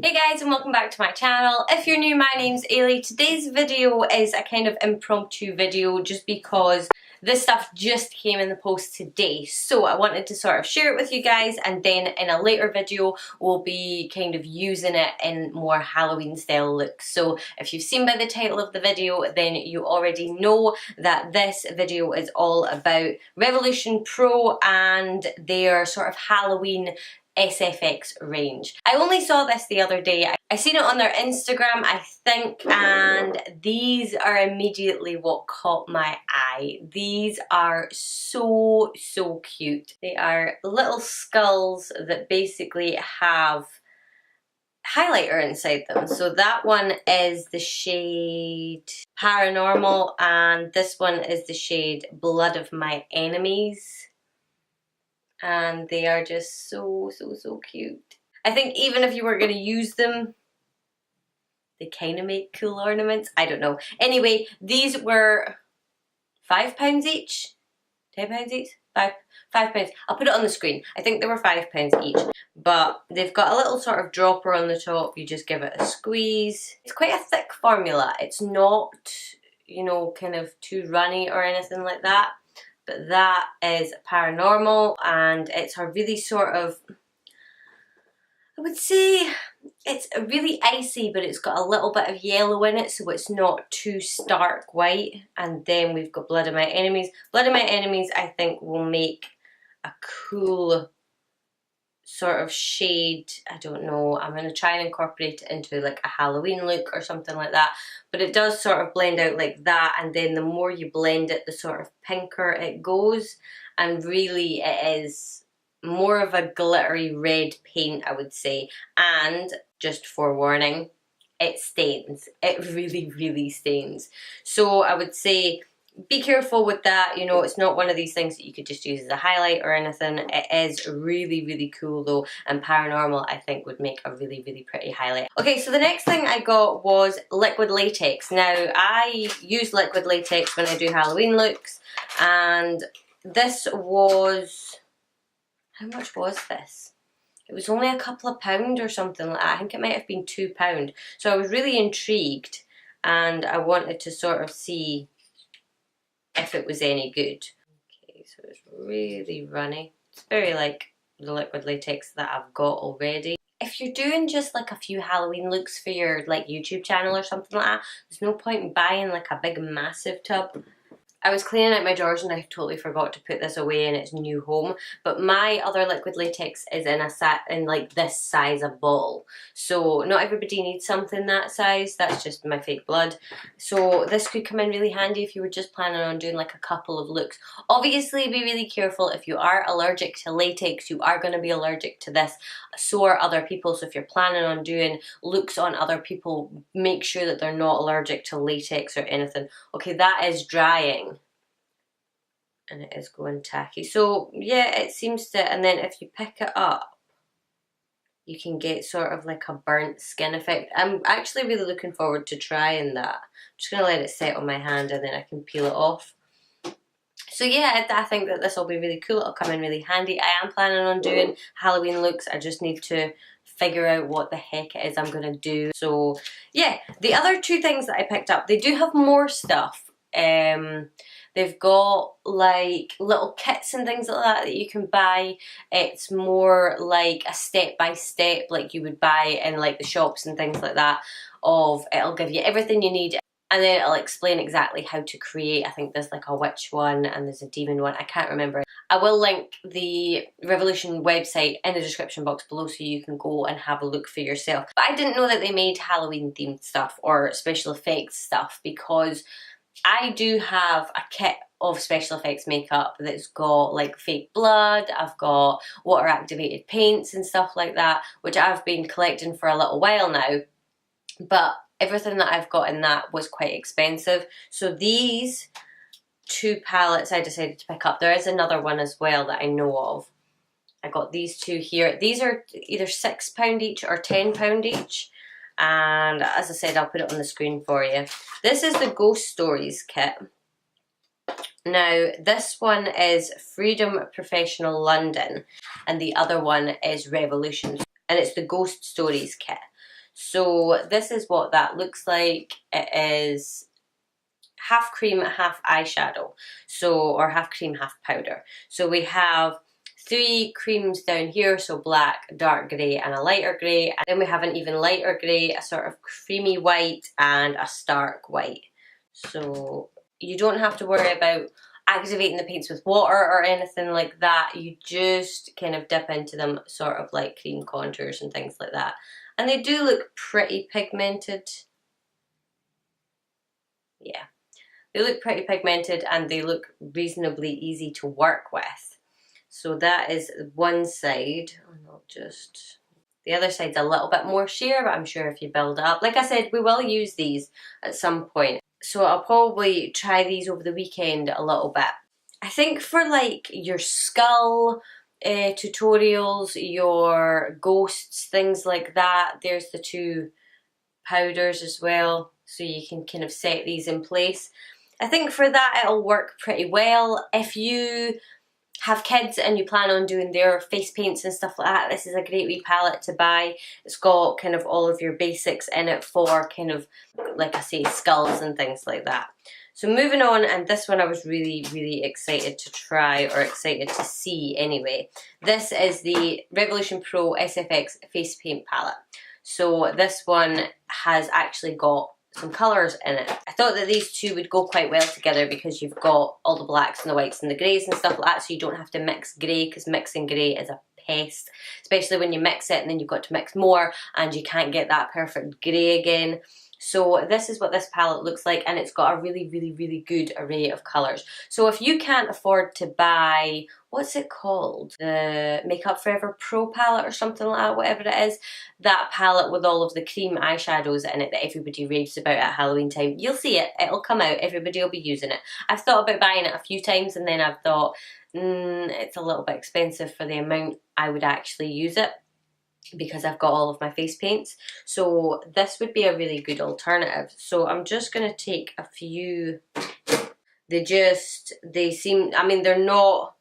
Hey guys, and welcome back to my channel. If you're new, my name's Ailey. Today's video is a kind of impromptu video just because this stuff just came in the post today. So I wanted to sort of share it with you guys, and then in a later video we'll be kind of using it in more Halloween style looks. So if you've seen by the title of the video, then you already know that this video is all about Revolution Pro and their sort of Halloween SFX range. I only saw this the other day. I seen it on their Instagram, I think, and these are immediately what caught my eye. These are so cute. They are little skulls that basically have highlighter inside them. So that one is the shade Paranormal and this one is the shade Blood of My Enemies. And they are just so cute. I think even if you were going to use them, they kind of make cool ornaments. I don't know. Anyway, these were £5 each? £10 each? £5. I'll put it on the screen. I think they were £5 each. But they've got a little sort of dropper on the top. You just give it a squeeze. It's quite a thick formula. It's not, you know, kind of too runny or anything like that. But that is Paranormal, and it's a really sort of, I would say it's really icy, but it's got a little bit of yellow in it, so it's not too stark white. And then we've got Blood of My Enemies. Blood of My Enemies, I think, will make a cool sort of shade. I don't know, I'm going to try and incorporate it into like a Halloween look or something like that, but it does sort of blend out like that, and then the more you blend it, the sort of pinker it goes, and really it is more of a glittery red paint, I would say. And just forewarning, it stains. It really stains. So I would say be careful with that. You know, it's not one of these things that you could just use as a highlight or anything. It is really cool though, and Paranormal I think would make a really pretty highlight. Okay, so the next thing I got was liquid latex. Now I use liquid latex when I do Halloween looks, and this was, how much was this? It was only a couple of pound or something like that. I think it might have been £2. So I was really intrigued and I wanted to sort of see if it was any good. Okay, so it's really runny. It's very like the liquid latex that I've got already. If you're doing just like a few Halloween looks for your like YouTube channel or something like that, there's no point in buying like a big massive tub. I was cleaning out my drawers and I totally forgot to put this away in its new home, but my other liquid latex is in like this size of bottle. So not everybody needs something that size, that's just my fake blood. So this could come in really handy if you were just planning on doing like a couple of looks. Obviously be really careful. If you are allergic to latex, you are going to be allergic to this. So are other people, so if you're planning on doing looks on other people, make sure that they're not allergic to latex or anything. Okay, that is drying. And it is going tacky. So yeah, it seems to, and then if you pick it up, you can get sort of like a burnt skin effect. I'm actually really looking forward to trying that. I'm just going to let it set on my hand and then I can peel it off. So yeah, I think that this will be really cool. It'll come in really handy. I am planning on doing Halloween looks. I just need to figure out what the heck it is I'm going to do. So yeah, the other two things that I picked up, they do have more stuff. They've got like little kits and things like that you can buy. It's more like a step-by-step like you would buy in like the shops and things like that, of it'll give you everything you need and then it'll explain exactly how to create. I think there's like a witch one and there's a demon one, I can't remember. I will link the Revolution website in the description box below so you can go and have a look for yourself. But I didn't know that they made Halloween themed stuff or special effects stuff, because I do have a kit of special effects makeup that's got like fake blood, I've got water activated paints and stuff like that, which I've been collecting for a little while now, but everything that I've got in that was quite expensive. So these two palettes I decided to pick up. There is another one as well that I know of. I got these two here. These are either £6 each or £10 each. And as I said, I'll put it on the screen for you. This is the Ghost Stories kit. Now this one is Freedom Professional London and the other one is Revolution, and it's the Ghost Stories kit. So this is what that looks like. It is half cream, half eyeshadow, so, or half cream, half powder. So we have 3 creams down here, so black, dark grey and a lighter grey, and then we have an even lighter grey, a sort of creamy white and a stark white. So you don't have to worry about activating the paints with water or anything like that. You just kind of dip into them, sort of like cream contours and things like that, and they do look pretty pigmented. Yeah, they look pretty pigmented and they look reasonably easy to work with. So that is one side. And I'll just, the other side's a little bit more sheer, but I'm sure if you build it up, like I said, we will use these at some point. So I'll probably try these over the weekend a little bit. I think for like your skull tutorials, your ghosts, things like that, there's the 2 powders as well, so you can kind of set these in place. I think for that it'll work pretty well. If you have kids and you plan on doing their face paints and stuff like that, this is a great wee palette to buy. It's got kind of all of your basics in it for kind of, like I say, skulls and things like that. So moving on, and this one I was really excited to try, or excited to see anyway. This is the Revolution Pro SFX Face Paint Palette. So this one has actually got some colours in it. I thought that these two would go quite well together because you've got all the blacks and the whites and the greys and stuff like that, so you don't have to mix grey, because mixing grey is a pest, especially when you mix it and then you've got to mix more and you can't get that perfect grey again. So this is what this palette looks like, and it's got a really good array of colours. So if you can't afford to buy, what's it called? The Makeup Forever Pro palette or something like that, whatever it is. That palette with all of the cream eyeshadows in it that everybody raves about at Halloween time. You'll see it, it'll come out, everybody will be using it. I've thought about buying it a few times and then I've thought, it's a little bit expensive for the amount I would actually use it, because I've got all of my face paints. So this would be a really good alternative. So I'm just going to take a few. They seem, I mean, they're not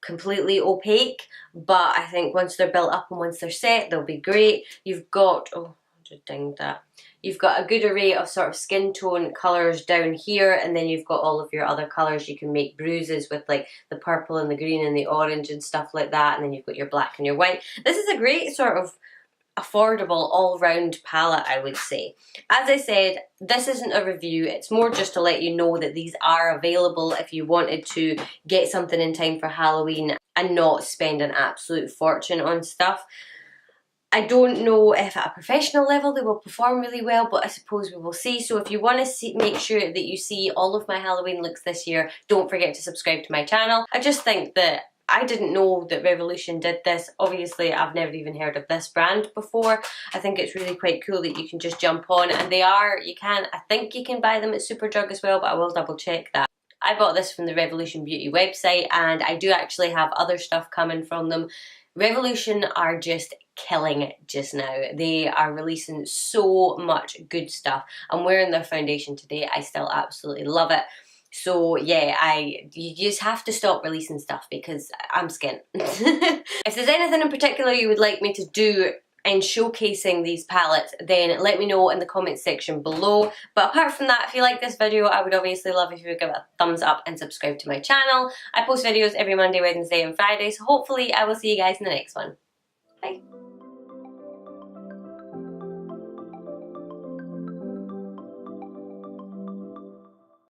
completely opaque, but I think once they're built up and once they're set, they'll be great. You've got, oh, I just dinged that. You've got a good array of sort of skin tone colours down here, and then you've got all of your other colours. You can make bruises with like the purple and the green and the orange and stuff like that, and then you've got your black and your white. This is a great sort of affordable all-round palette, I would say. As I said, this isn't a review, it's more just to let you know that these are available if you wanted to get something in time for Halloween and not spend an absolute fortune on stuff. I don't know if at a professional level they will perform really well, but I suppose we will see. So if you want to make sure that you see all of my Halloween looks this year, don't forget to subscribe to my channel. I just think that I didn't know that Revolution did this. Obviously, I've never even heard of this brand before. I think it's really quite cool that you can just jump on, and I think you can buy them at Superdrug as well, but I will double check that. I bought this from the Revolution Beauty website, and I do actually have other stuff coming from them. Revolution are just killing it just now. They are releasing so much good stuff. I'm wearing their foundation today. I still absolutely love it. So yeah, you just have to stop releasing stuff because I'm skint. If there's anything in particular you would like me to do in showcasing these palettes, then let me know in the comments section below. But apart from that, if you like this video, I would obviously love if you would give it a thumbs up and subscribe to my channel. I post videos every Monday, Wednesday and Friday, so hopefully I will see you guys in the next one. Bye.